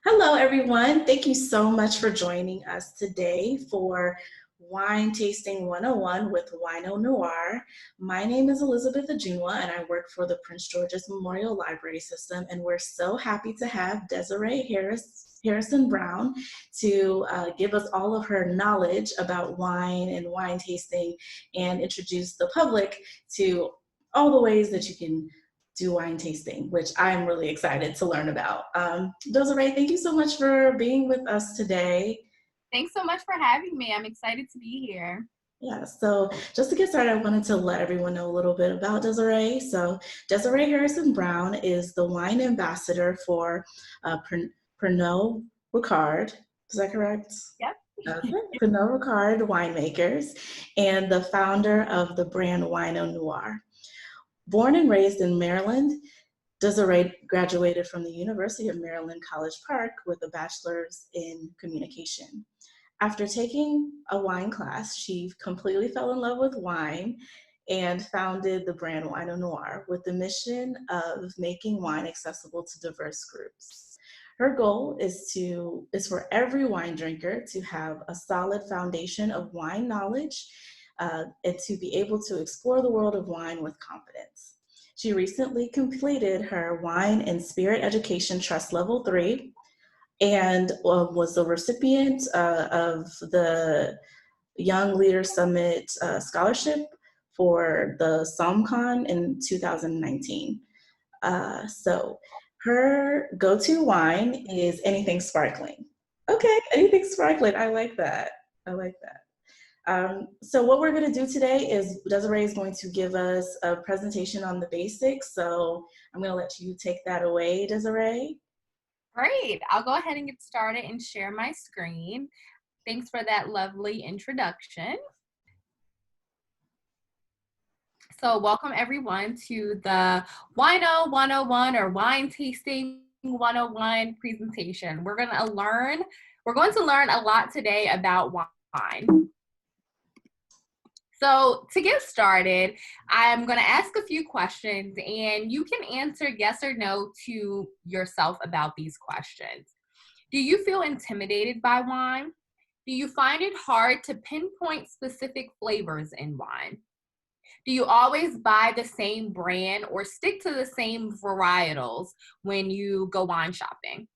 Hello, everyone. Thank you so much for joining us today for Wine Tasting 101 with Wino Noire. My name is Elizabeth Ajunwa, and I work for the Prince George's Memorial Library System, and we're so happy to have Desiree Harrison Brown to give us all of her knowledge about wine and wine tasting and introduce the public to all the ways that you can do wine tasting, which I'm really excited to learn about. Desiree, thank you so much for being with us today. Thanks so much for having me. I'm excited to be here. Yeah, so just to get started, I wanted to let everyone know a little bit about Desiree. So Desiree Harrison Brown is the wine ambassador for Pernod Ricard. Is that correct? Yep. Okay, Pernod Ricard winemakers and the founder of the brand Wino Noire. Born and raised in Maryland, Desiree graduated from the University of Maryland College Park with a bachelor's in communication. After taking a wine class, she completely fell in love with wine and founded the brand Wino Noire with the mission of making wine accessible to diverse groups. Her goal is for every wine drinker to have a solid foundation of wine knowledge and to be able to explore the world of wine with confidence. She recently completed her Wine and Spirit Education Trust Level 3 and was the recipient of the Young Leader Summit Scholarship for the SomCon in 2019. So her go-to wine is anything sparkling. Okay, anything sparkling. I like that. I like that. So what we're going to do today is Desiree is going to give us a presentation on the basics. So I'm going to let you take that away, Desiree. Great. I'll go ahead and get started and share my screen. Thanks for that lovely introduction. So welcome everyone to the Wino 101 or Wine Tasting 101 presentation. We're going to learn a lot today about wine. So to get started, I'm going to ask a few questions and you can answer yes or no to yourself about these questions. Do you feel intimidated by wine? Do you find it hard to pinpoint specific flavors in wine? Do you always buy the same brand or stick to the same varietals when you go wine shopping?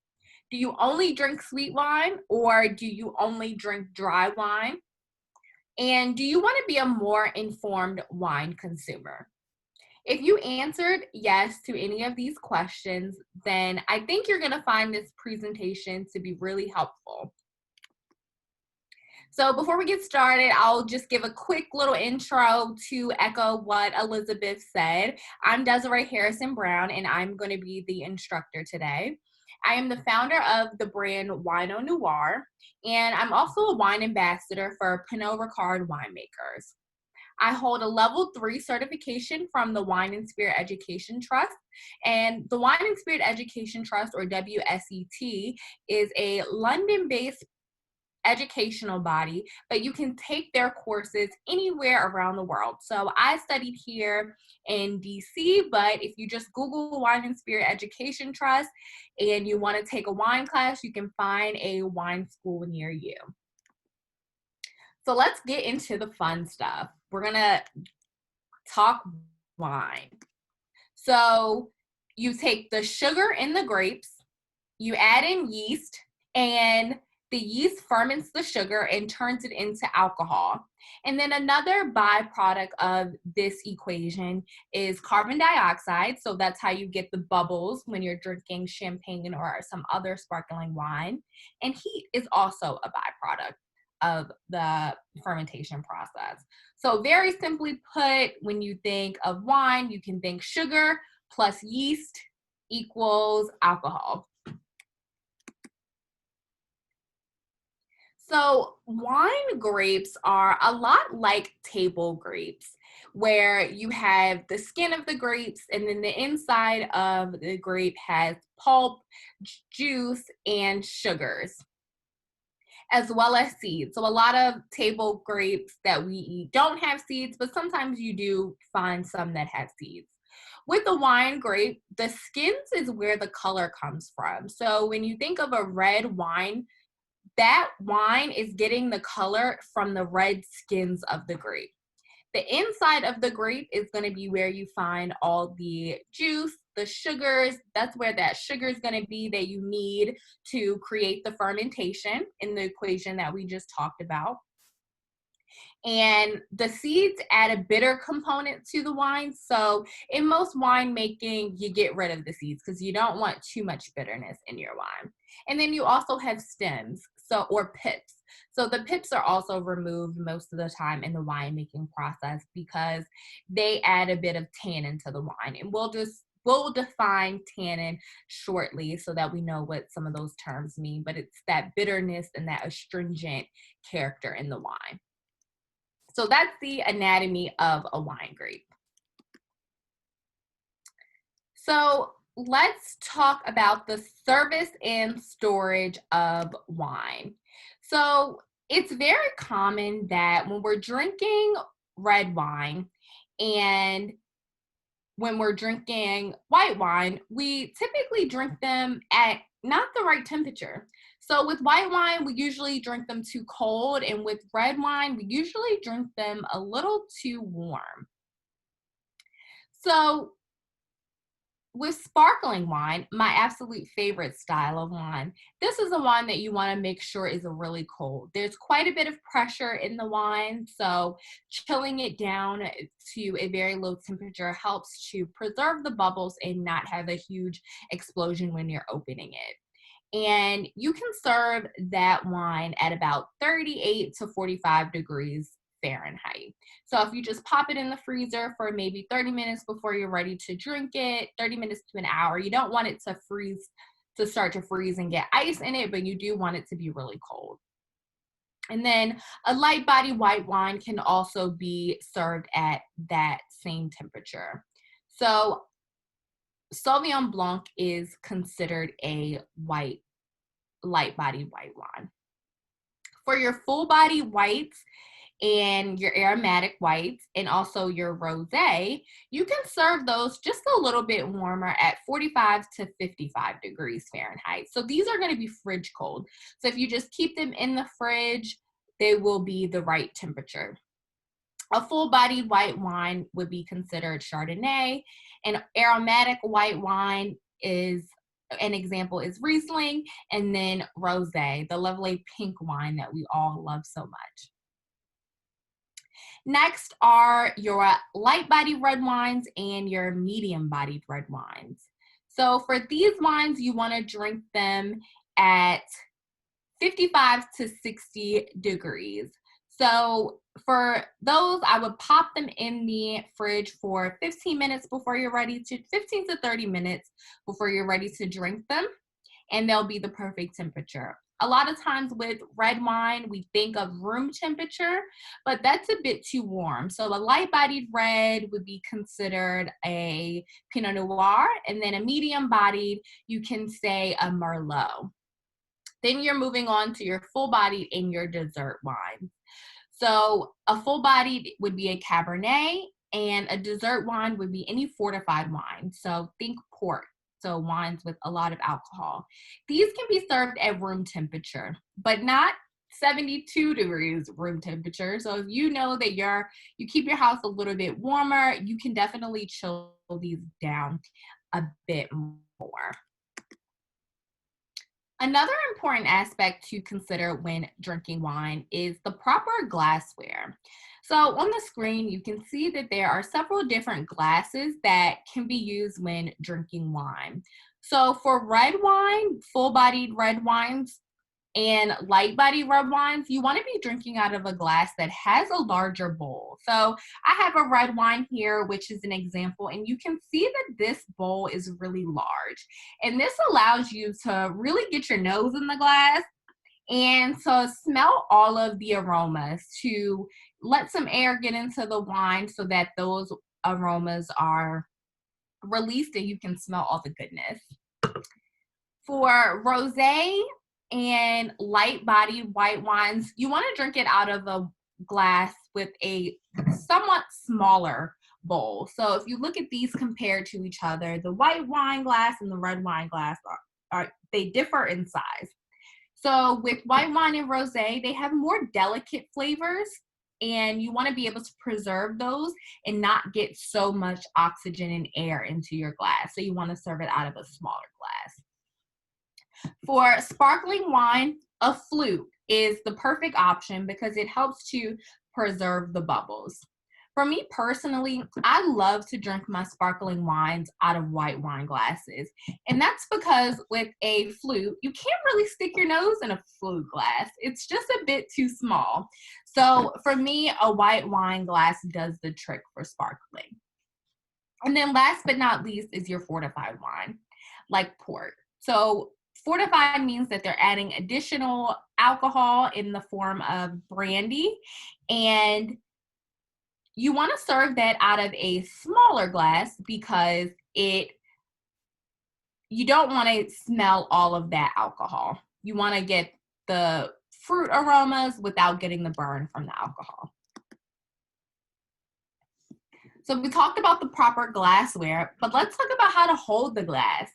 Do you only drink sweet wine or do you only drink dry wine? And do you want to be a more informed wine consumer? If you answered yes to any of these questions, then I think you're going to find this presentation to be really helpful. So before we get started, I'll just give a quick little intro to echo what Elizabeth said. I'm Desiree Harrison Brown, and I'm going to be the instructor today. I am the founder of the brand Wino Noire, and I'm also a wine ambassador for Pernod Ricard winemakers. I hold a level 3 certification from the Wine and Spirit Education Trust. And the Wine and Spirit Education Trust, or WSET, is a London-based educational body, but you can take their courses anywhere around the world. So I studied here in DC, but if you just Google Wine and Spirit Education Trust and you want to take a wine class, you can find a wine school near you. So let's get into the fun stuff. We're gonna talk wine. So you take the sugar in the grapes, you add in yeast, and the yeast ferments the sugar and turns it into alcohol. And then another byproduct of this equation is carbon dioxide. So that's how you get the bubbles when you're drinking champagne or some other sparkling wine. And heat is also a byproduct of the fermentation process. So very simply put, when you think of wine, you can think sugar plus yeast equals alcohol. So wine grapes are a lot like table grapes, where you have the skin of the grapes and then the inside of the grape has pulp, juice, and sugars, as well as seeds. So a lot of table grapes that we eat don't have seeds, but sometimes you do find some that have seeds. with the wine grape, the skins is where the color comes from. So when you think of a red wine, that wine is getting the color from the red skins of the grape. The inside of the grape is going to be where you find all the juice, the sugars. That's where that sugar is going to be that you need to create the fermentation in the equation that we just talked about. And the seeds add a bitter component to the wine. So in most winemaking, you get rid of the seeds because you don't want too much bitterness in your wine. And then you also have stems, or pips. So the pips are also removed most of the time in the winemaking process because they add a bit of tannin to the wine. And we'll define tannin shortly so that we know what some of those terms mean, but it's that bitterness and that astringent character in the wine. So that's the anatomy of a wine grape. So let's talk about the service and storage of wine. So it's very common that when we're drinking red wine and when we're drinking white wine, we typically drink them at not the right temperature. So with white wine, we usually drink them too cold, and with red wine, we usually drink them a little too warm. So with sparkling wine, my absolute favorite style of wine, this is a wine that you want to make sure is really cold. There's quite a bit of pressure in the wine, so chilling it down to a very low temperature helps to preserve the bubbles and not have a huge explosion when you're opening it. And you can serve that wine at about 38 to 45 degrees Fahrenheit. So if you just pop it in the freezer for maybe 30 minutes before you're ready to drink it, 30 minutes to an hour, you don't want it to start to freeze and get ice in it, but you do want it to be really cold. And then a light body white wine can also be served at that same temperature. So Sauvignon Blanc is considered a light body white wine. For your full body whites and your aromatic whites and also your rosé, you can serve those just a little bit warmer at 45 to 55 degrees Fahrenheit. So these are going to be fridge cold. So if you just keep them in the fridge, they will be the right temperature. A full-bodied white wine would be considered Chardonnay. An aromatic white wine is, an example is Riesling, and then Rosé, the lovely pink wine that we all love so much. Next are your light-bodied red wines and your medium-bodied red wines. So for these wines, you want to drink them at 55 to 60 degrees. So for those, I would pop them in the fridge for 15 minutes before you're ready to, 15 to 30 minutes before you're ready to drink them, and they'll be the perfect temperature. A lot of times with red wine, we think of room temperature, but that's a bit too warm. So a light-bodied red would be considered a Pinot Noir, and then a medium-bodied, you can say a Merlot. Then you're moving on to your full-bodied and your dessert wine. So a full-bodied would be a Cabernet, and a dessert wine would be any fortified wine. So think port, so wines with a lot of alcohol. These can be served at room temperature, but not 72 degrees room temperature. So if you know that you keep your house a little bit warmer, you can definitely chill these down a bit more. Another important aspect to consider when drinking wine is the proper glassware. So on the screen, you can see that there are several different glasses that can be used when drinking wine. So for red wine, full-bodied red wines, and light-bodied red wines, you want to be drinking out of a glass that has a larger bowl. So I have a red wine here, which is an example, and you can see that this bowl is really large. And this allows you to really get your nose in the glass and to smell all of the aromas, to let some air get into the wine so that those aromas are released and you can smell all the goodness. For rosé and light-bodied white wines, you want to drink it out of a glass with a somewhat smaller bowl. So if you look at these compared to each other, the white wine glass and the red wine glass they differ in size. So with white wine and rosé, they have more delicate flavors, and you want to be able to preserve those and not get so much oxygen and air into your glass. So you want to serve it out of a smaller glass. For sparkling wine, a flute is the perfect option because it helps to preserve the bubbles. For me personally, I love to drink my sparkling wines out of white wine glasses. And that's because with a flute, you can't really stick your nose in a flute glass. It's just a bit too small. So for me, a white wine glass does the trick for sparkling. And then last but not least is your fortified wine, like port. So fortified means that they're adding additional alcohol in the form of brandy, and you want to serve that out of a smaller glass because you don't want to smell all of that alcohol. You want to get the fruit aromas without getting the burn from the alcohol. So we talked about the proper glassware, but let's talk about how to hold the glass.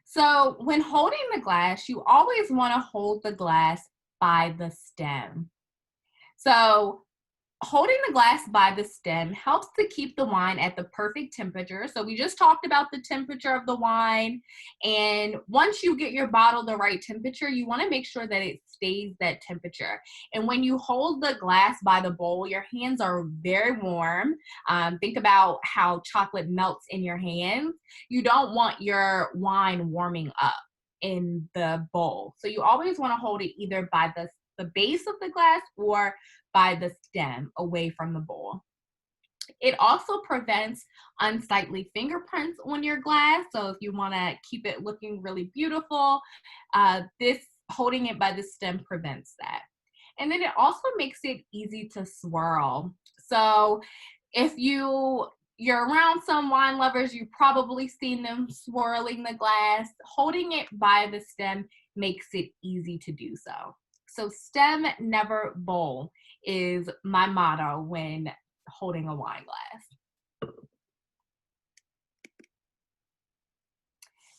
So when holding the glass, you always want to hold the glass by the stem. So holding the glass by the stem helps to keep the wine at the perfect temperature. So we just talked about the temperature of the wine. And once you get your bottle the right temperature, you want to make sure that it stays that temperature. And when you hold the glass by the bowl, your hands are very warm. Think about how chocolate melts in your hands. You don't want your wine warming up in the bowl. So you always want to hold it either by the base of the glass or by the stem away from the bowl. It also prevents unsightly fingerprints on your glass. So if you want to keep it looking really beautiful, holding it by the stem prevents that. And then it also makes it easy to swirl. So if you're around some wine lovers, you've probably seen them swirling the glass. Holding it by the stem makes it easy to do so. So stem, never bowl is my motto when holding a wine glass.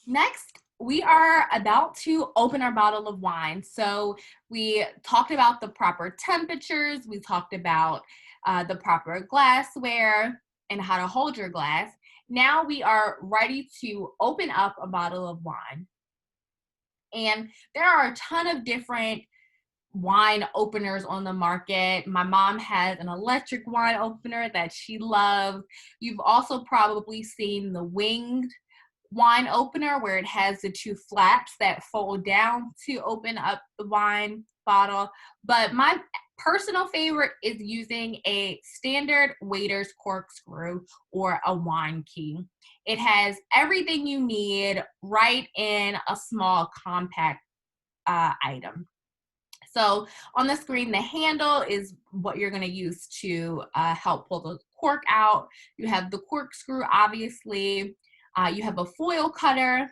Next, we are about to open our bottle of wine. So we talked about the proper temperatures. We talked about the proper glassware and how to hold your glass. Now we are ready to open up a bottle of wine. And there are a ton of different wine openers on the market. My mom has an electric wine opener that she loves. You've also probably seen the winged wine opener where it has the two flaps that fold down to open up the wine bottle. But my personal favorite is using a standard waiter's corkscrew or a wine key. It has everything you need right in a small compact item. So on the screen, the handle is what you're going to use to help pull the cork out. You have the corkscrew, obviously. You have a foil cutter,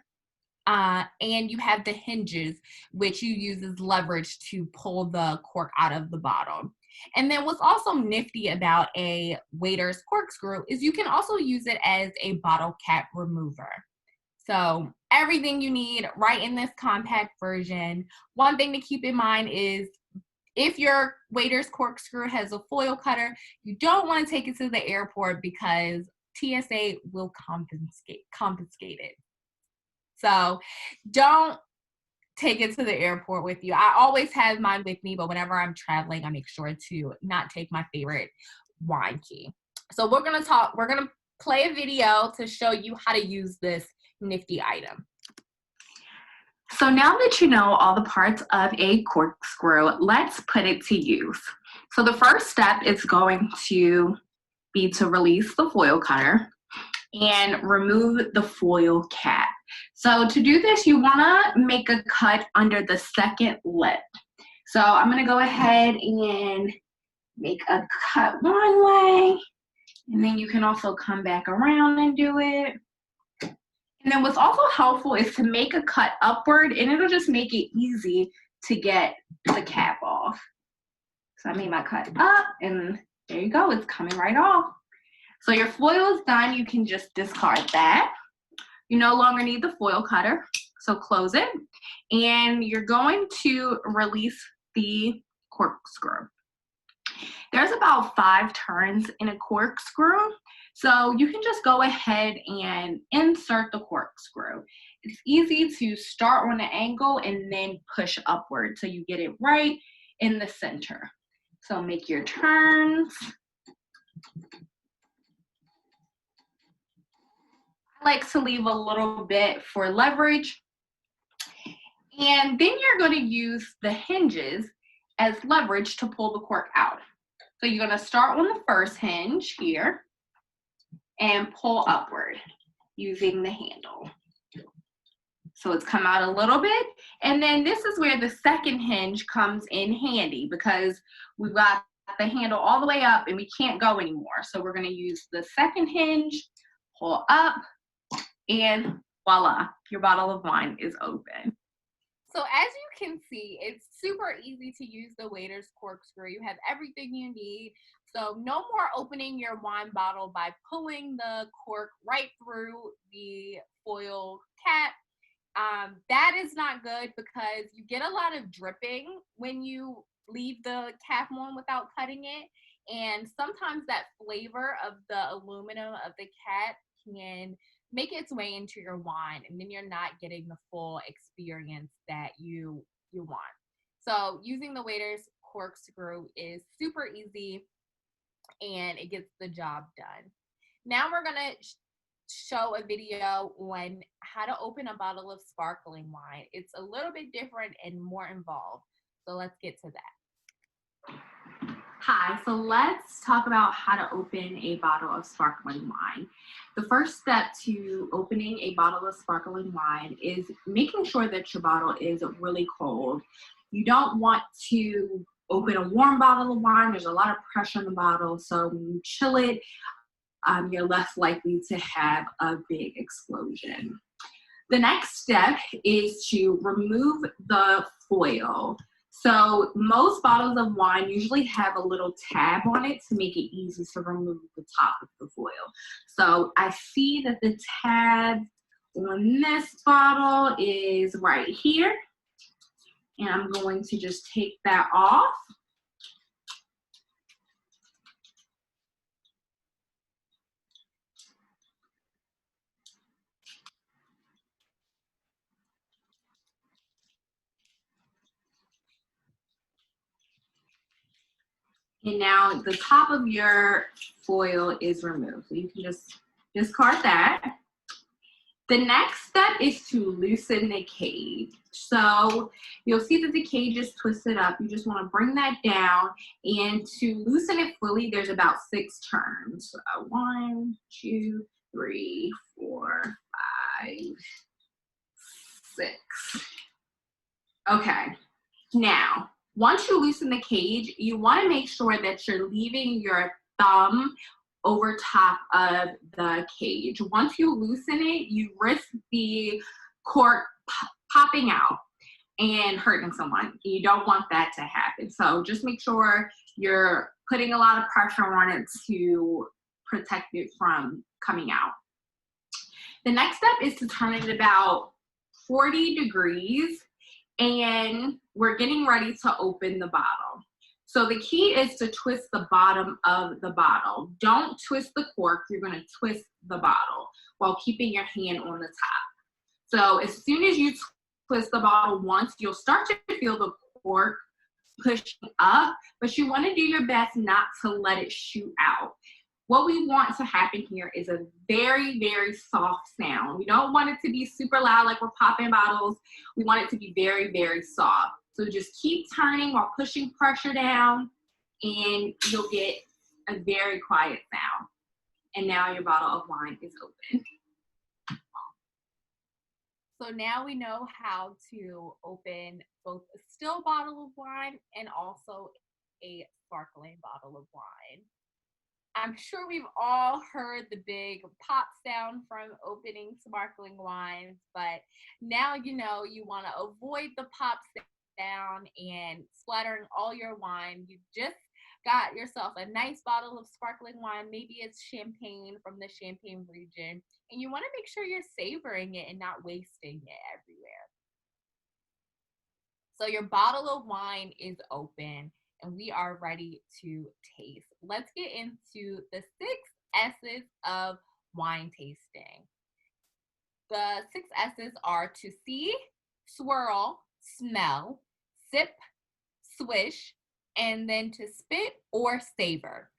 and you have the hinges, which you use as leverage to pull the cork out of the bottle. And then what's also nifty about a waiter's corkscrew is you can also use it as a bottle cap remover. So everything you need right in this compact version. One thing to keep in mind is if your waiter's corkscrew has a foil cutter, you don't want to take it to the airport because TSA will confiscate it. So don't take it to the airport with you. I always have mine with me, but whenever I'm traveling, I make sure to not take my favorite wine key. So we're going to play a video to show you how to use this nifty item. So now that you know all the parts of a corkscrew, let's put it to use. So the first step is going to be to release the foil cutter and remove the foil cap. So to do this, you want to make a cut under the second lip. So I'm going to go ahead and make a cut one way, and then you can also come back around and do it. And then what's also helpful is to make a cut upward, and it'll just make it easy to get the cap off. So I made my cut up, and there you go, it's coming right off. So your foil is done. You can just discard that. You no longer need the foil cutter, so close it. And you're going to release the corkscrew. There's about 5 turns in a corkscrew, so you can just go ahead and insert the corkscrew. It's easy to start on an angle and then push upward so you get it right in the center. So make your turns. I like to leave a little bit for leverage. And then you're going to use the hinges as leverage to pull the cork out. So you're going to start on the first hinge here and pull upward using the handle. So it's come out a little bit. And then this is where the second hinge comes in handy because we've got the handle all the way up and we can't go anymore. So we're going to use the second hinge, pull up, and voila, your bottle of wine is open. So as you can see, it's super easy to use the waiter's corkscrew. You have everything you need. So no more opening your wine bottle by pulling the cork right through the foil cap. That is not good because you get a lot of dripping when you leave the cap on without cutting it. And sometimes that flavor of the aluminum of the cap can make its way into your wine, and then you're not getting the full experience that you want. So using the waiter's corkscrew is super easy and it gets the job done. Now we're gonna show a video on how to open a bottle of sparkling wine. It's a little bit different and more involved. So let's get to that. Hi, so let's talk about how to open a bottle of sparkling wine. The first step to opening a bottle of sparkling wine is making sure that your bottle is really cold. You don't want to open a warm bottle of wine. There's a lot of pressure on the bottle, so when you chill it, you're less likely to have a big explosion. The next step is to remove the foil. So most bottles of wine usually have a little tab on it to make it easy to remove the top of the foil. So I see that the tab on this bottle is right here. And I'm going to just take that off. And now the top of your foil is removed. So you can just discard that. The next step is to loosen the cage. So you'll see that the cage is twisted up. You just want to bring that down. And to loosen it fully, there's about 6 turns. 1, 2, 3, 4, 5, 6. Okay, now, once you loosen the cage, you want to make sure that you're leaving your thumb over top of the cage. Once you loosen it, you risk the cork popping out and hurting someone. You don't want that to happen. So just make sure you're putting a lot of pressure on it to protect it from coming out. The next step is to turn it about 40 degrees, and we're getting ready to open the bottle. So the key is to twist the bottom of the bottle. Don't twist the cork, you're gonna twist the bottle while keeping your hand on the top. So as soon as you twist the bottle once, you'll start to feel the cork pushing up, but you wanna do your best not to let it shoot out. What we want to happen here is a very, very soft sound. We don't want it to be super loud like we're popping bottles. We want it to be very, very soft. So just keep turning while pushing pressure down, and you'll get a very quiet sound. And now your bottle of wine is open. So now we know how to open both a still bottle of wine and also a sparkling bottle of wine. I'm sure we've all heard the big pop sound from opening sparkling wines, but now you know you want to avoid the pop sound and splattering all your wine. You just got yourself a nice bottle of sparkling wine. Maybe it's champagne from the Champagne region, and you want to make sure you're savoring it and not wasting it everywhere. So your bottle of wine is open and we are ready to taste. Let's get into the 6 S's of wine tasting. The 6 S's are to see, swirl, smell, sip, swish, and then to spit or savor.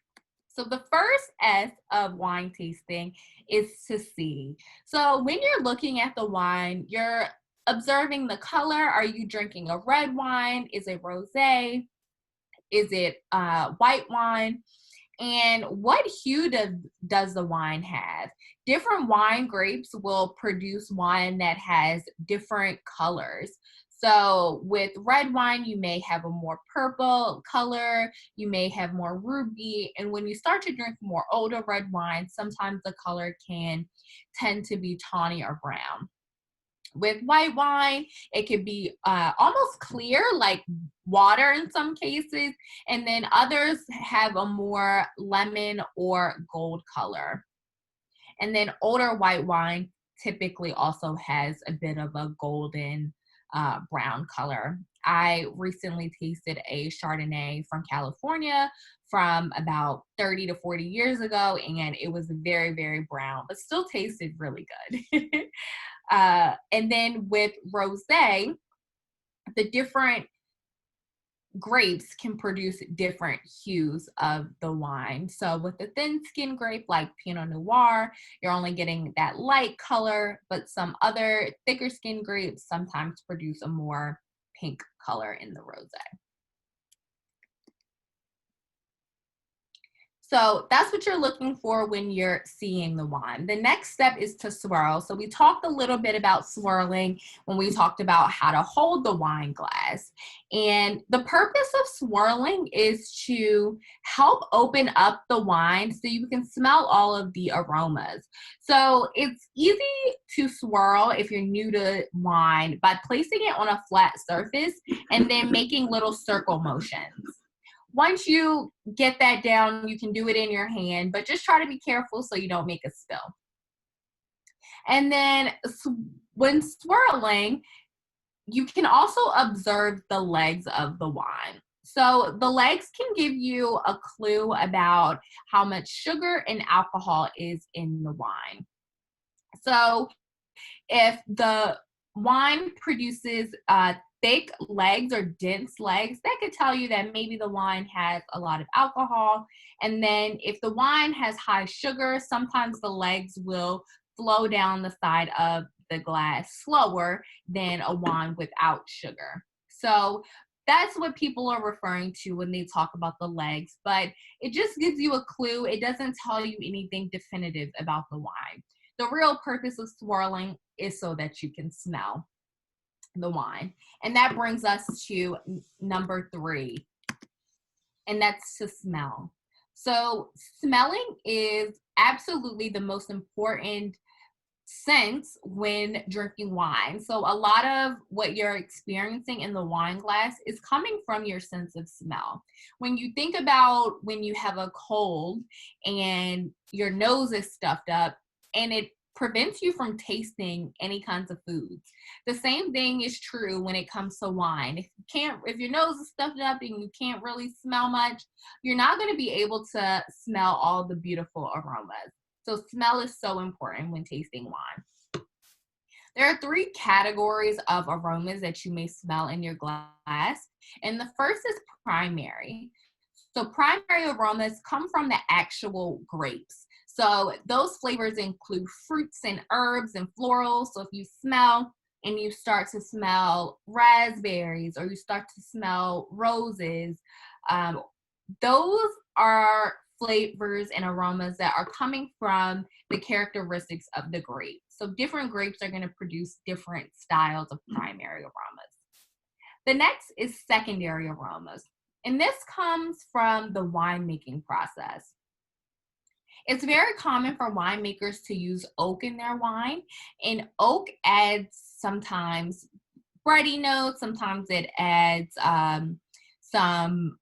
So the first S of wine tasting is to see. So when you're looking at the wine, you're observing the color. Are you drinking a red wine? Is it rosé? Is it white wine? And what hue does the wine have? Different wine grapes will produce wine that has different colors. So with red wine, you may have a more purple color, you may have more ruby, and when you start to drink more older red wine, sometimes the color can tend to be tawny or brown. With white wine, it could be almost clear, like water in some cases, and then others have a more lemon or gold color. And then older white wine typically also has a bit of a golden brown color. I recently tasted a Chardonnay from California from about 30 to 40 years ago, and it was very, very brown, but still tasted really good. And then with rosé, the different grapes can produce different hues of the wine. So with the thin skin grape like Pinot Noir, you're only getting that light color, but some other thicker skin grapes sometimes produce a more pink color in the rosé. So that's what you're looking for when you're seeing the wine. The next step is to swirl. So we talked a little bit about swirling when we talked about how to hold the wine glass. And the purpose of swirling is to help open up the wine so you can smell all of the aromas. So it's easy to swirl if you're new to wine by placing it on a flat surface and then making little circle motions. Once you get that down, you can do it in your hand, but just try to be careful so you don't make a spill. And then when swirling, you can also observe the legs of the wine. So the legs can give you a clue about how much sugar and alcohol is in the wine. So if the wine produces thick legs or dense legs, that could tell you that maybe the wine has a lot of alcohol. And then if the wine has high sugar, sometimes the legs will flow down the side of the glass slower than a wine without sugar. So that's what people are referring to when they talk about the legs, but it just gives you a clue. It doesn't tell you anything definitive about the wine. The real purpose of swirling is so that you can smell the wine. And that brings us to number 3, and that's to smell. So smelling is absolutely the most important sense when drinking wine. So a lot of what you're experiencing in the wine glass is coming from your sense of smell. When you think about when you have a cold and your nose is stuffed up and it prevents you from tasting any kinds of foods. The same thing is true when it comes to wine. If your nose is stuffed up and you can't really smell much, you're not going to be able to smell all the beautiful aromas. So smell is so important when tasting wine. There are 3 categories of aromas that you may smell in your glass. And the first is primary. So primary aromas come from the actual grapes. So those flavors include fruits and herbs and florals. So if you smell and you start to smell raspberries or you start to smell roses, those are flavors and aromas that are coming from the characteristics of the grape. So different grapes are going to produce different styles of primary aromas. The next is secondary aromas, and this comes from the winemaking process. It's very common for winemakers to use oak in their wine, and oak adds sometimes bready notes, sometimes it adds some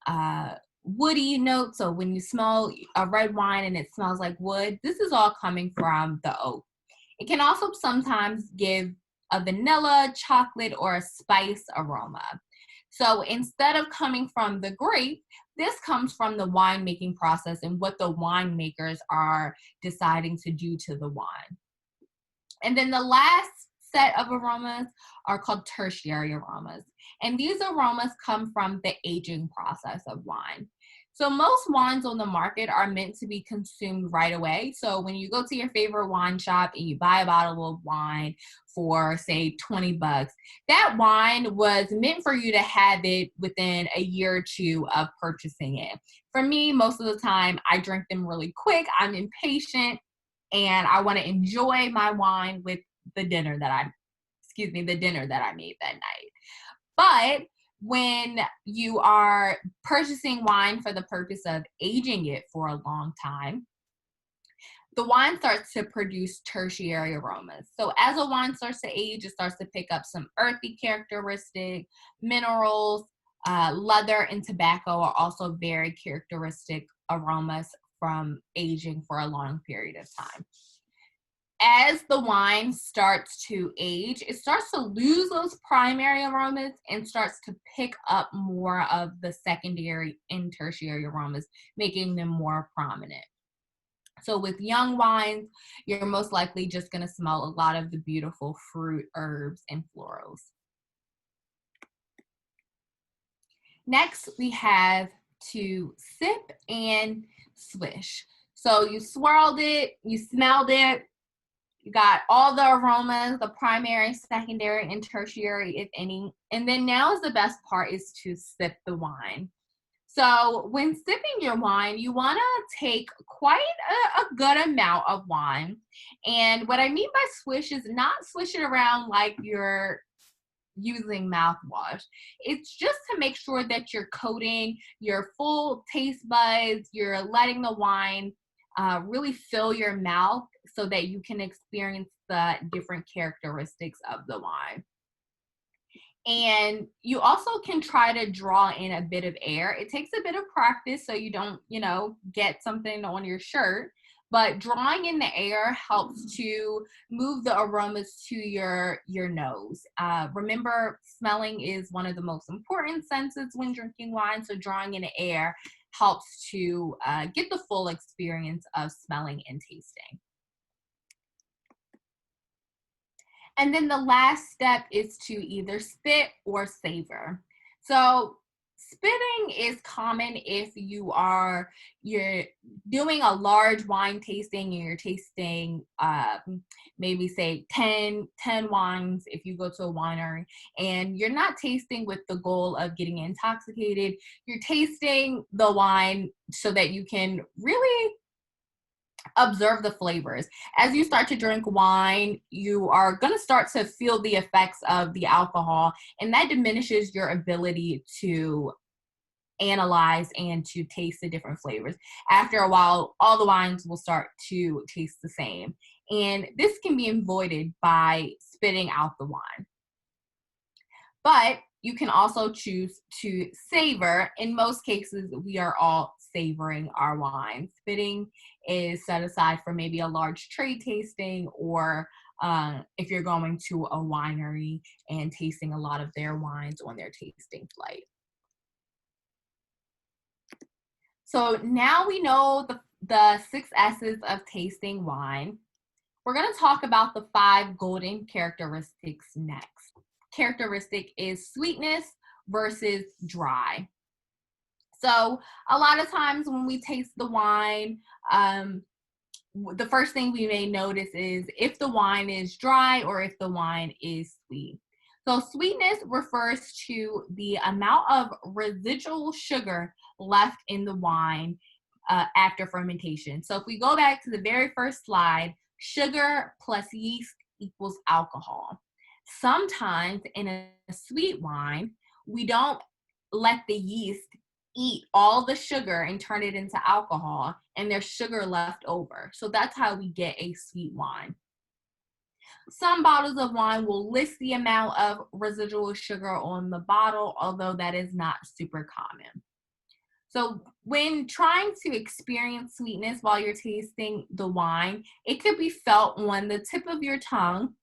woody notes. So when you smell a red wine and it smells like wood, this is all coming from the oak. It can also sometimes give a vanilla, chocolate, or a spice aroma. So instead of coming from the grape, this comes from the winemaking process and what the winemakers are deciding to do to the wine. And then the last set of aromas are called tertiary aromas. And these aromas come from the aging process of wine. So most wines on the market are meant to be consumed right away. So when you go to your favorite wine shop and you buy a bottle of wine for, say, 20 bucks, that wine was meant for you to have it within a year or two of purchasing it. For me, most of the time, I drink them really quick. I'm impatient and I want to enjoy my wine with the dinner that I made that night. But when you are purchasing wine for the purpose of aging it for a long time, the wine starts to produce tertiary aromas. So as a wine starts to age, it starts to pick up some earthy characteristics, minerals, leather, and tobacco are also very characteristic aromas from aging for a long period of time. As the wine starts to age, it starts to lose those primary aromas and starts to pick up more of the secondary and tertiary aromas, making them more prominent. So with young wines, you're most likely just going to smell a lot of the beautiful fruit, herbs, and florals. Next, we have to sip and swish. So you swirled it, you smelled it, you got all the aromas, the primary, secondary, and tertiary, if any. And then now is the best part, is to sip the wine. So when sipping your wine, you want to take quite a good amount of wine. And what I mean by swish is not swish it around like you're using mouthwash. It's just to make sure that you're coating your full taste buds, you're letting the wine really fill your mouth so that you can experience the different characteristics of the wine. And you also can try to draw in a bit of air. It takes a bit of practice so you don't, get something on your shirt. But drawing in the air helps to move the aromas to your nose. Remember, smelling is one of the most important senses when drinking wine. So drawing in the air helps to get the full experience of smelling and tasting. And then the last step is to either spit or savor. So spitting is common if you're doing a large wine tasting and you're tasting maybe say 10 wines if you go to a winery, and you're not tasting with the goal of getting intoxicated. You're tasting the wine so that you can really observe the flavors. As you start to drink wine, you are going to start to feel the effects of the alcohol, and that diminishes your ability to analyze and to taste the different flavors. After a while, all the wines will start to taste the same, and this can be avoided by spitting out the wine. But you can also choose to savor. In most cases, we are all savoring our wine. Spitting is set aside for maybe a large trade tasting, or if you're going to a winery and tasting a lot of their wines on their tasting flight. So now we know the 6 S's of tasting wine. We're going to talk about the 5 golden characteristics next. Characteristic is sweetness versus dry. So a lot of times when we taste the wine, the first thing we may notice is if the wine is dry or if the wine is sweet. So sweetness refers to the amount of residual sugar left in the wine after fermentation. So if we go back to the very first slide, sugar plus yeast equals alcohol. Sometimes in a sweet wine, we don't let the yeast eat all the sugar and turn it into alcohol, and there's sugar left over. So that's how we get a sweet wine. Some bottles of wine will list the amount of residual sugar on the bottle, although that is not super common. So when trying to experience sweetness while you're tasting the wine, it could be felt on the tip of your tongue,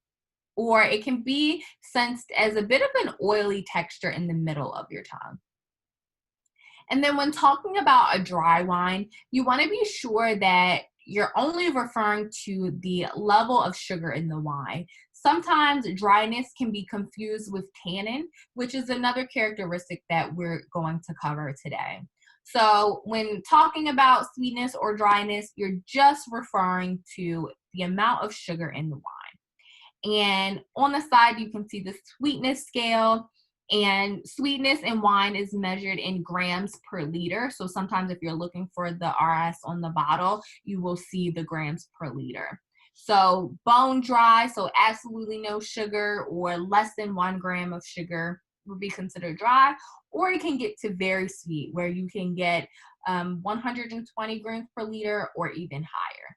or it can be sensed as a bit of an oily texture in the middle of your tongue. And then when talking about a dry wine, you want to be sure that you're only referring to the level of sugar in the wine. Sometimes dryness can be confused with tannin, which is another characteristic that we're going to cover today. So when talking about sweetness or dryness, you're just referring to the amount of sugar in the wine. And on the side, you can see the sweetness scale. And sweetness in wine is measured in grams per liter. So sometimes if you're looking for the RS on the bottle, you will see the grams per liter. So bone dry, so absolutely no sugar or less than 1 gram of sugar would be considered dry, or it can get to very sweet where you can get 120 grams per liter or even higher.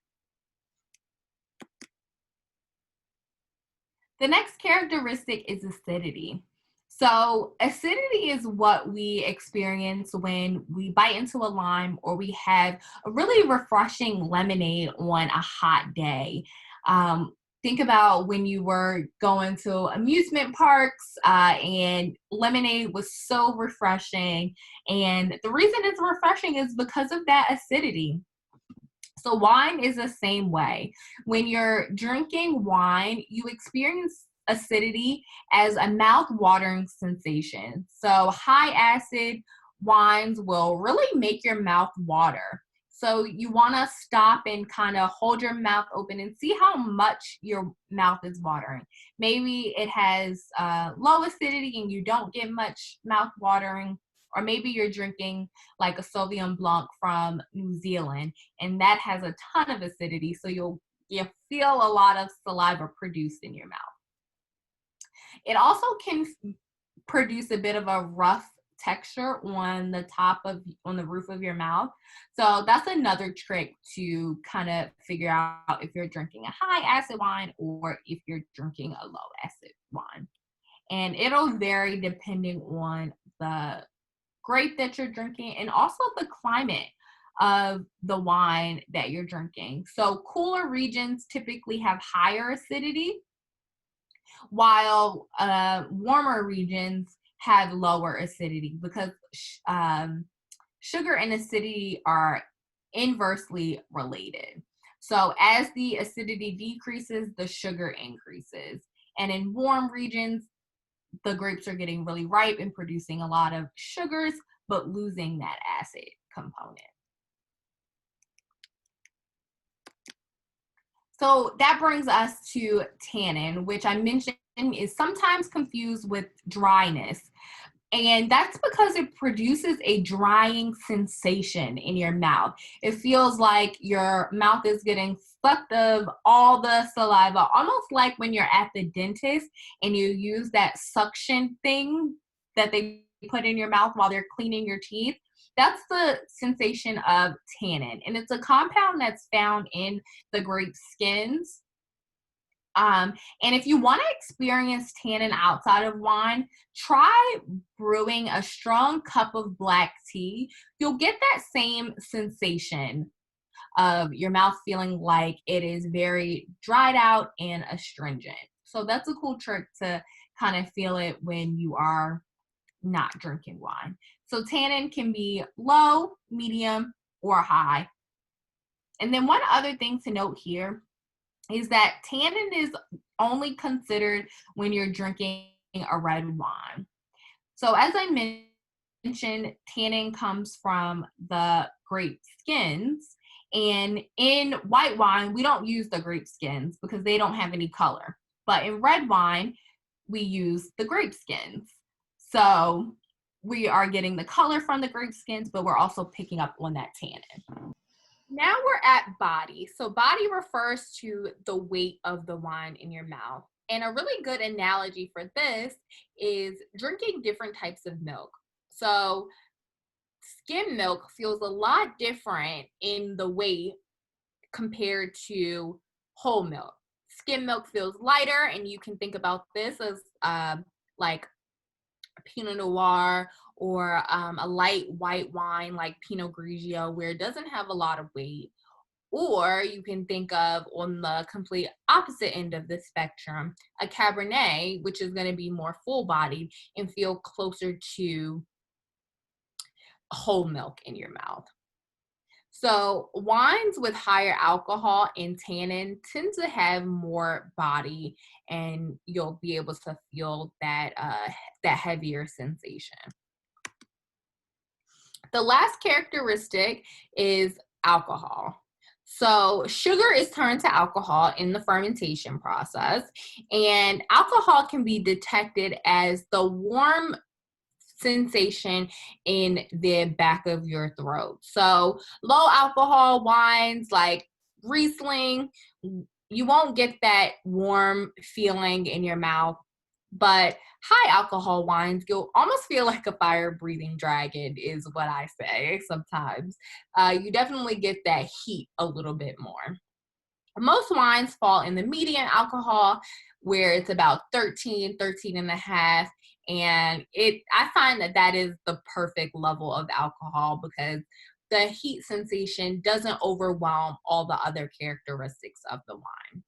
The next characteristic is acidity. So acidity is what we experience when we bite into a lime or we have a really refreshing lemonade on a hot day. Think about when you were going to amusement parks and lemonade was so refreshing. And the reason it's refreshing is because of that acidity. So wine is the same way. When you're drinking wine, you experience acidity as a mouth-watering sensation. So high acid wines will really make your mouth water. So you want to stop and kind of hold your mouth open and see how much your mouth is watering. Maybe it has low acidity and you don't get much mouth watering. Or maybe you're drinking like a Sauvignon Blanc from New Zealand, and that has a ton of acidity, so you feel a lot of saliva produced in your mouth. It also can produce a bit of a rough texture on the roof of your mouth. So that's another trick to kind of figure out if you're drinking a high acid wine or if you're drinking a low acid wine. And it'll vary depending on the grape that you're drinking and also the climate of the wine that you're drinking. So cooler regions typically have higher acidity, while warmer regions have lower acidity because sugar and acidity are inversely related. So as the acidity decreases, the sugar increases. And in warm regions, the grapes are getting really ripe and producing a lot of sugars, but losing that acid component. So that brings us to tannin, which I mentioned is sometimes confused with dryness. And that's because it produces a drying sensation in your mouth. It feels like your mouth is getting sucked of all the saliva, almost like when you're at the dentist and you use that suction thing that they put in your mouth while they're cleaning your teeth. That's the sensation of tannin. And it's a compound that's found in the grape skins. And if you want to experience tannin outside of wine, try brewing a strong cup of black tea. You'll get that same sensation of your mouth feeling like it is very dried out and astringent. So that's a cool trick to kind of feel it when you are not drinking wine. So tannin can be low, medium, or high. And then one other thing to note here is that tannin is only considered when you're drinking a red wine. So as I mentioned, tannin comes from the grape skins. And in white wine, we don't use the grape skins because they don't have any color. But in red wine, we use the grape skins. So we are getting the color from the grape skins, but we're also picking up on that tannin. Now we're at body. So body refers to the weight of the wine in your mouth. And a really good analogy for this is drinking different types of milk. So skim milk feels a lot different in the weight compared to whole milk. Skim milk feels lighter, and you can think about this as like Pinot Noir or a light white wine like Pinot Grigio, where it doesn't have a lot of weight. Or you can think of, on the complete opposite end of the spectrum, a Cabernet, which is going to be more full-bodied and feel closer to whole milk in your mouth. So wines with higher alcohol and tannin tend to have more body, and you'll be able to feel that that heavier sensation. The last characteristic is alcohol. So sugar is turned to alcohol in the fermentation process, and alcohol can be detected as the warm sensation in the back of your throat. So low alcohol wines like Riesling, you won't get that warm feeling in your mouth, but high alcohol wines, you'll almost feel like a fire breathing dragon is what I say sometimes. You definitely get that heat a little bit more. Most wines fall in the median alcohol, where it's about 13 and a half. And I find that is the perfect level of alcohol because the heat sensation doesn't overwhelm all the other characteristics of the wine.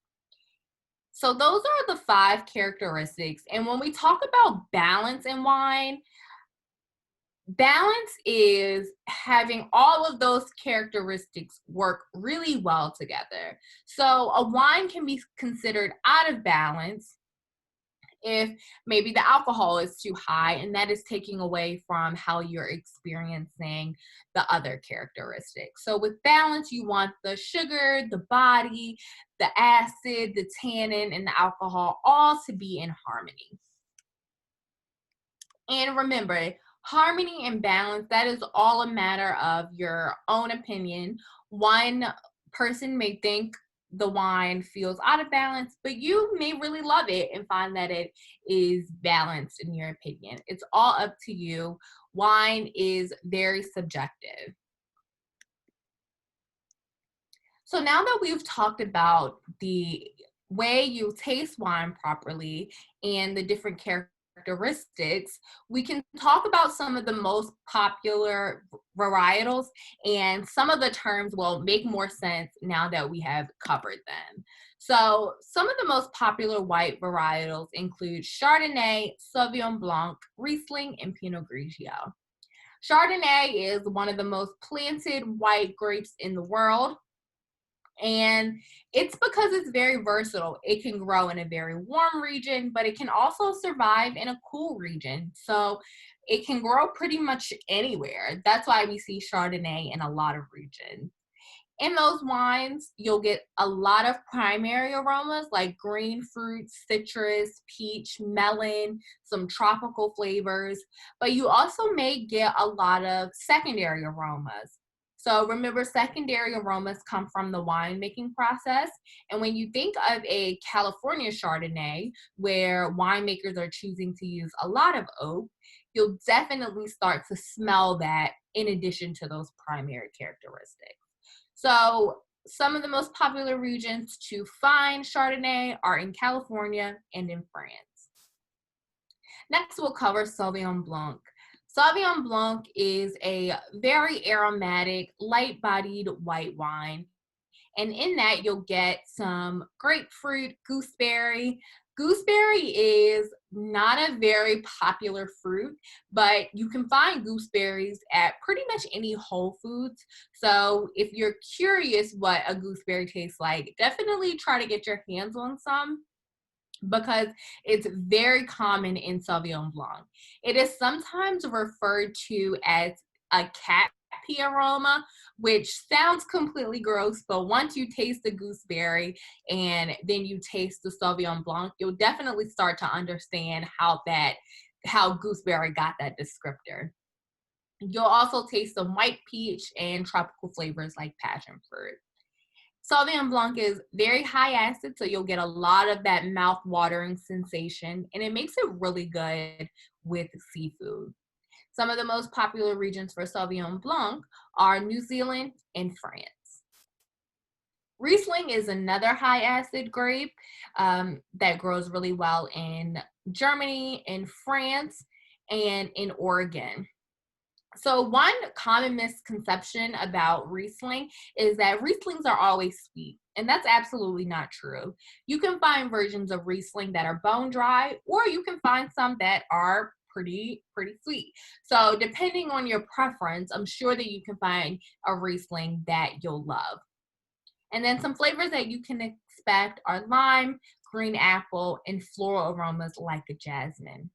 So those are the 5 characteristics. And when we talk about balance in wine, balance is having all of those characteristics work really well together. So a wine can be considered out of balance if maybe the alcohol is too high, and that is taking away from how you're experiencing the other characteristics. So with balance, you want the sugar, the body, the acid, the tannin, and the alcohol all to be in harmony. And remember, harmony and balance, that is all a matter of your own opinion. One person may think the wine feels out of balance, but you may really love it and find that it is balanced in your opinion. It's all up to you. Wine is very subjective. So now that we've talked about the way you taste wine properly and the different characteristics, we can talk about some of the most popular varietals, and some of the terms will make more sense now that we have covered them. So some of the most popular white varietals include Chardonnay, Sauvignon Blanc, Riesling, and Pinot Grigio. Chardonnay is one of the most planted white grapes in the world. And it's because it's very versatile. It can grow in a very warm region, but it can also survive in a cool region. So it can grow pretty much anywhere. That's why we see Chardonnay in a lot of regions. In those wines, you'll get a lot of primary aromas like green fruit, citrus, peach, melon, some tropical flavors, but you also may get a lot of secondary aromas. So remember, secondary aromas come from the winemaking process. And when you think of a California Chardonnay, where winemakers are choosing to use a lot of oak, you'll definitely start to smell that in addition to those primary characteristics. So some of the most popular regions to find Chardonnay are in California and in France. Next, we'll cover Sauvignon Blanc. Sauvignon Blanc is a very aromatic, light-bodied white wine. And in that, you'll get some grapefruit, gooseberry. Gooseberry is not a very popular fruit, but you can find gooseberries at pretty much any Whole Foods. So if you're curious what a gooseberry tastes like, definitely try to get your hands on some, because it's very common in Sauvignon Blanc. It is sometimes referred to as a cat pee aroma, which sounds completely gross, but once you taste the gooseberry and then you taste the Sauvignon Blanc, you'll definitely start to understand how gooseberry got that descriptor. You'll also taste some white peach and tropical flavors like passion fruit. Sauvignon Blanc is very high acid, so you'll get a lot of that mouth-watering sensation, and it makes it really good with seafood. Some of the most popular regions for Sauvignon Blanc are New Zealand and France. Riesling is another high-acid grape that grows really well in Germany, in France, and in Oregon. So one common misconception about Riesling is that Rieslings are always sweet, and that's absolutely not true. You can find versions of Riesling that are bone dry, or you can find some that are pretty sweet. So depending on your preference, I'm sure that you can find a Riesling that you'll love. And then some flavors that you can expect are lime, green apple, and floral aromas like a jasmine.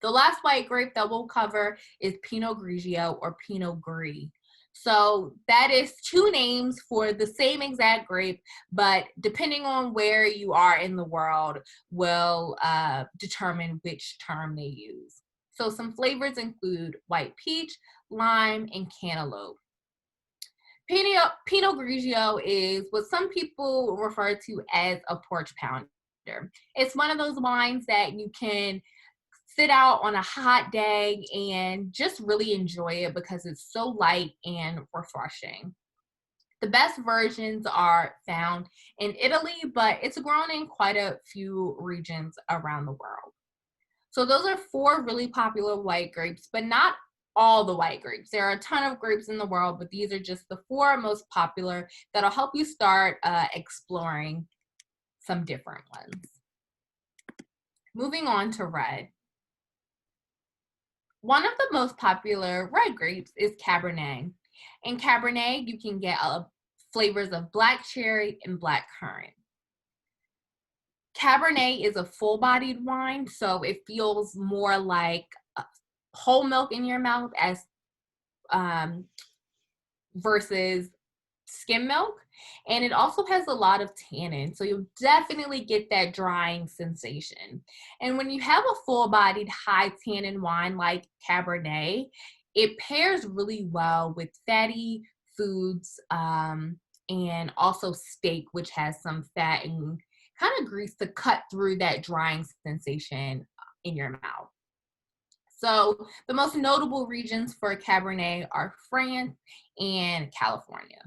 The last white grape that we'll cover is Pinot Grigio or Pinot Gris. So that is two names for the same exact grape, but depending on where you are in the world will determine which term they use. So some flavors include white peach, lime, and cantaloupe. Pinot Grigio is what some people refer to as a porch pounder. It's one of those wines that you can sit out on a hot day and just really enjoy it because it's so light and refreshing. The best versions are found in Italy, but it's grown in quite a few regions around the world. So those are 4 really popular white grapes, but not all the white grapes. There are a ton of grapes in the world, but these are just the 4 most popular that'll help you start exploring some different ones. Moving on to red. One of the most popular red grapes is Cabernet. In Cabernet, you can get flavors of black cherry and black currant. Cabernet is a full-bodied wine, so it feels more like whole milk in your mouth as versus skim milk, and it also has a lot of tannin, so you'll definitely get that drying sensation. And when you have a full-bodied high tannin wine like Cabernet, it pairs really well with fatty foods and also steak, which has some fat and kind of grease to cut through that drying sensation in your mouth. So the most notable regions for Cabernet are France and California.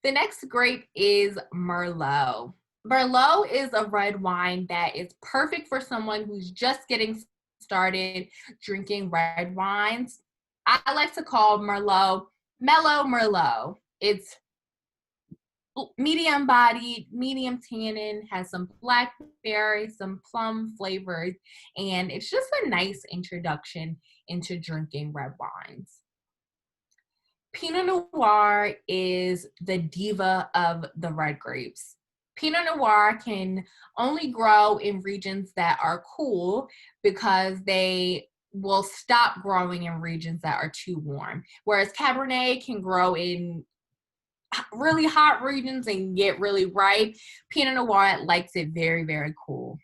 The next grape is Merlot. Merlot is a red wine that is perfect for someone who's just getting started drinking red wines. I like to call Merlot mellow Merlot. It's medium bodied, medium tannin, has some blackberry, some plum flavors, and it's just a nice introduction into drinking red wines. Pinot Noir is the diva of the red grapes. Pinot Noir can only grow in regions that are cool because they will stop growing in regions that are too warm. Whereas Cabernet can grow in really hot regions and get really ripe. Pinot Noir likes it very, very cool.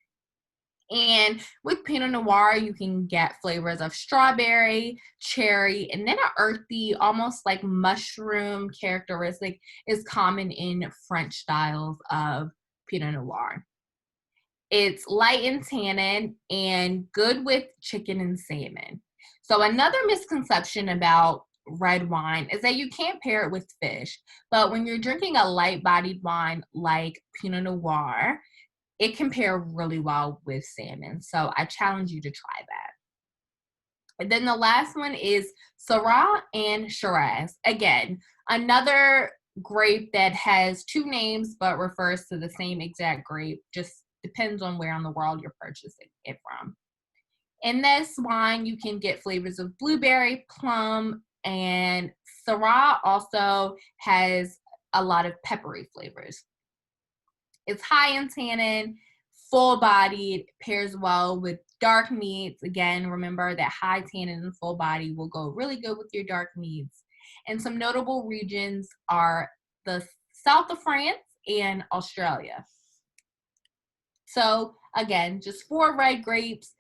And with Pinot Noir, you can get flavors of strawberry, cherry, and then an earthy, almost like mushroom characteristic is common in French styles of Pinot Noir. It's light in tannin and good with chicken and salmon. So another misconception about red wine is that you can't pair it with fish. But when you're drinking a light-bodied wine like Pinot Noir, it can pair really well with salmon. So I challenge you to try that. And then the last one is Syrah and Shiraz. Again, another grape that has 2 names but refers to the same exact grape. Just depends on where in the world you're purchasing it from. In this wine, you can get flavors of blueberry, plum, and Syrah also has a lot of peppery flavors. It's high in tannin, full-bodied, pairs well with dark meats. Again, remember that high tannin and full body will go really good with your dark meats. And some notable regions are the south of France and Australia. So again, just 4 red grapes,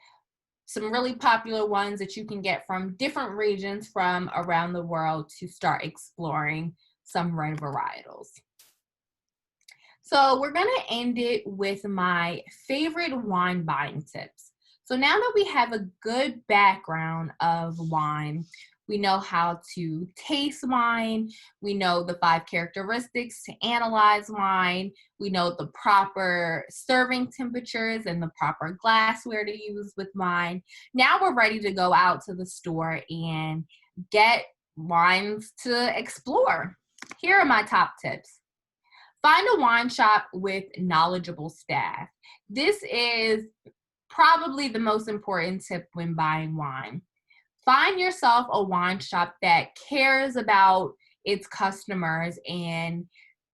some really popular ones that you can get from different regions from around the world to start exploring some red varietals. So we're going to end it with my favorite wine buying tips. So now that we have a good background of wine, We know how to taste wine. We know the 5 characteristics to analyze wine. We know the proper serving temperatures and the proper glassware to use with wine. Now we're ready to go out to the store and get wines to explore. Here are my top tips. Find a wine shop with knowledgeable staff. This is probably the most important tip when buying wine. Find yourself a wine shop that cares about its customers and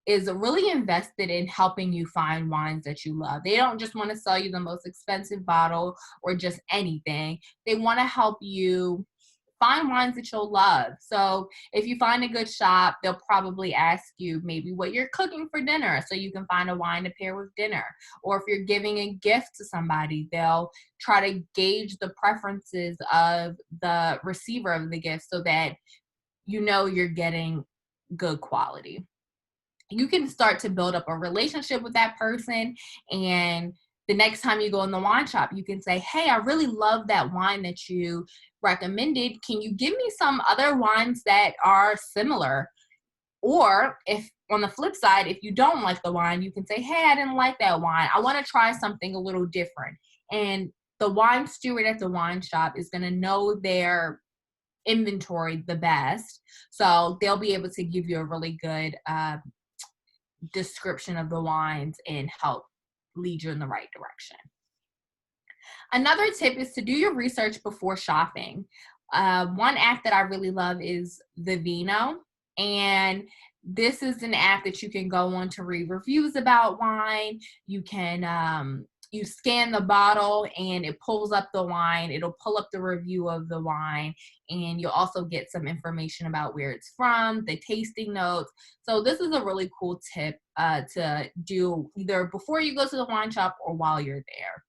is really invested in helping you find wines that you love. They don't just want to sell you the most expensive bottle or just anything. They want to help you find wines that you'll love. So if you find a good shop, they'll probably ask you maybe what you're cooking for dinner so you can find a wine to pair with dinner. Or if you're giving a gift to somebody, they'll try to gauge the preferences of the receiver of the gift so that you know you're getting good quality. You can start to build up a relationship with that person, and the next time you go in the wine shop, you can say, hey, I really love that wine that you recommended. Can you give me some other wines that are similar? Or if on the flip side, if you don't like the wine, you can say, hey, I didn't like that wine. I want to try something a little different. And the wine steward at the wine shop is going to know their inventory the best. So they'll be able to give you a really good description of the wines and help lead you in the right direction. Another tip is to do your research before shopping. One app that I really love is the Vino, and this is an app that you can go on to read reviews about wine. You can you scan the bottle and it pulls up the wine. It'll pull up the review of the wine, and you'll also get some information about where it's from, the tasting notes. So this is a really cool tip to do either before you go to the wine shop or while you're there.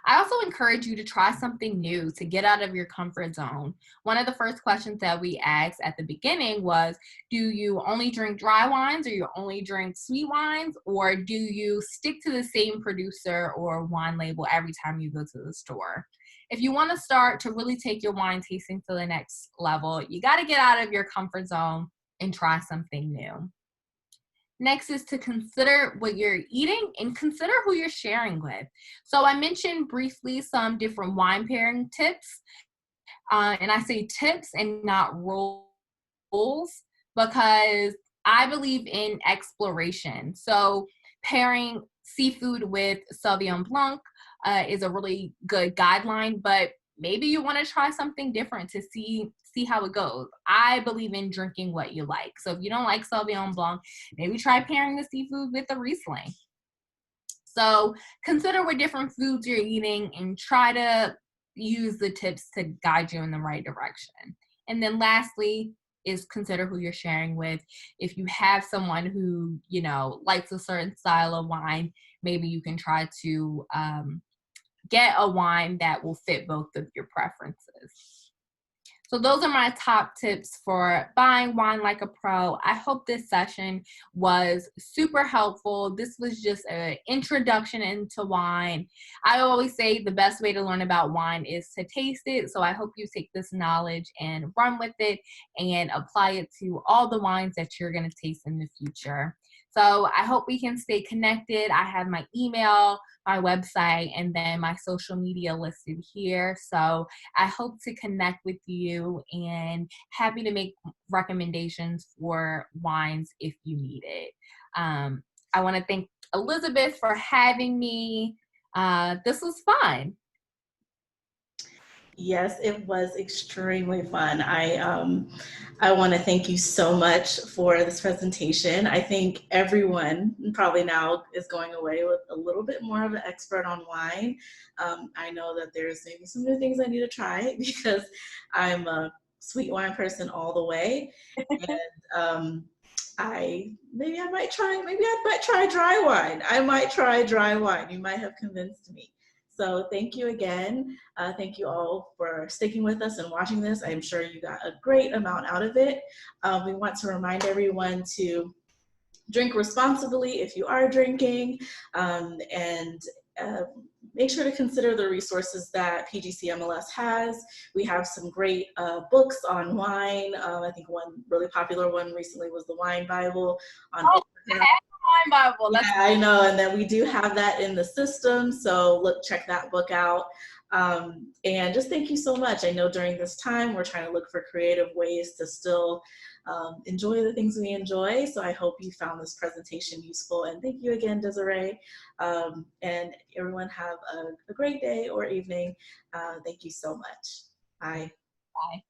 I also encourage you to try something new to get out of your comfort zone. One of the first questions that we asked at the beginning was, do you only drink dry wines, or you only drink sweet wines, or do you stick to the same producer or wine label every time you go to the store? If you want to start to really take your wine tasting to the next level, you got to get out of your comfort zone and try something new. Next is to consider what you're eating and consider who you're sharing with. So I mentioned briefly some different wine pairing tips. And I say tips and not rules because I believe in exploration. So pairing seafood with Sauvignon Blanc is a really good guideline, but maybe you want to try something different to see how it goes. I believe in drinking what you like. So if you don't like Sauvignon Blanc, maybe try pairing the seafood with a Riesling. So consider what different foods you're eating and try to use the tips to guide you in the right direction. And then lastly is consider who you're sharing with. If you have someone who, likes a certain style of wine, maybe you can try to get a wine that will fit both of your preferences. So those are my top tips for buying wine like a pro. I hope this session was super helpful. This was just an introduction into wine. I always say the best way to learn about wine is to taste it. So I hope you take this knowledge and run with it and apply it to all the wines that you're going to taste in the future. So I hope we can stay connected. I have my email, my website, and then my social media listed here. So I hope to connect with you and happy to make recommendations for wines if you need it. I want to thank Elizabeth for having me. This was fun. Yes, it was extremely fun. I want to thank you so much for this presentation. I think everyone probably now is going away with a little bit more of an expert on wine. I know that there's maybe some new things I need to try because I'm a sweet wine person all the way. And I might try dry wine. I might try dry wine. You might have convinced me. So thank you again. Thank you all for sticking with us and watching this. I'm sure you got a great amount out of it. We want to remind everyone to drink responsibly if you are drinking, and make sure to consider the resources that PGCMLS has. We have some great books on wine. I think one really popular one recently was the Wine Bible on Wine Bible. yeah, I know, and then we do have that in the system, so check that book out. And just thank you so much. I know during this time, we're trying to look for creative ways to still enjoy the things we enjoy, so I hope you found this presentation useful, and thank you again, Desiree. And everyone have a great day or evening. Thank you so much. Bye. Bye.